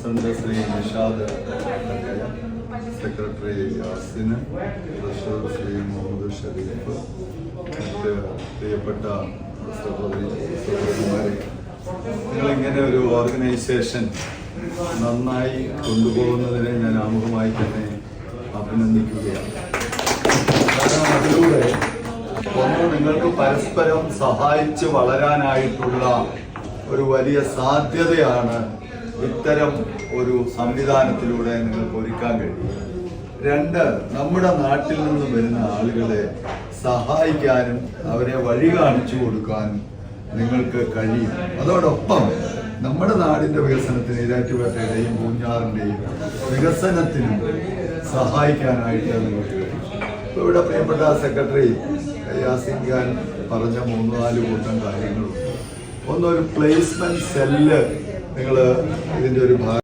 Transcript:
President Shri Nishad, secretary Yasin, treasurer Shri Muhammad Sharif, മറ്റ് പ്രിയപ്പെട്ട സഹോദരിമാരെ, നിങ്ങളിങ്ങനെ ഒരു ഓർഗനൈസേഷൻ നന്നായി കൊണ്ടുപോകുന്നതിനെ ഞാൻ ആമുഖമായി തന്നെ അഭിനന്ദിക്കുകയാണ്. കാരണം അതിലൂടെ ഒന്ന് നിങ്ങൾക്ക് പരസ്പരം സഹായിച്ച് വളരാനായിട്ടുള്ള ഒരു വലിയ സാധ്യതയാണ് ഇത്തരം ഒരു സംവിധാനത്തിലൂടെ നിങ്ങൾക്ക് ഒരുക്കാൻ കഴിയും. രണ്ട്, നമ്മുടെ നാട്ടിൽ നിന്ന് വരുന്ന ആളുകളെ സഹായിക്കാനും അവരെ വഴി കാണിച്ചു കൊടുക്കാനും നിങ്ങൾക്ക് കഴിയും. അതോടൊപ്പം നമ്മുടെ നാടിന്റെ വികസനത്തിന്, ഈരാറ്റുപേട്ടയുടെയും പൂഞ്ഞാറിന്റെയും വികസനത്തിനും സഹായിക്കാനായിട്ട് നിങ്ങൾക്ക് കഴിയും. ഇപ്പോൾ ഇവിടെ പ്രിയപ്പെട്ട സെക്രട്ടറി യാസിൻ ഖാൻ പറഞ്ഞ 3-4 കൂട്ടം കാര്യങ്ങളുണ്ട്. ഒന്നൊരു പ്ലേസ്മെന്റ് സെല്ല് നിങ്ങൾ ഇതിന്റെ ഒരു ഭാഗം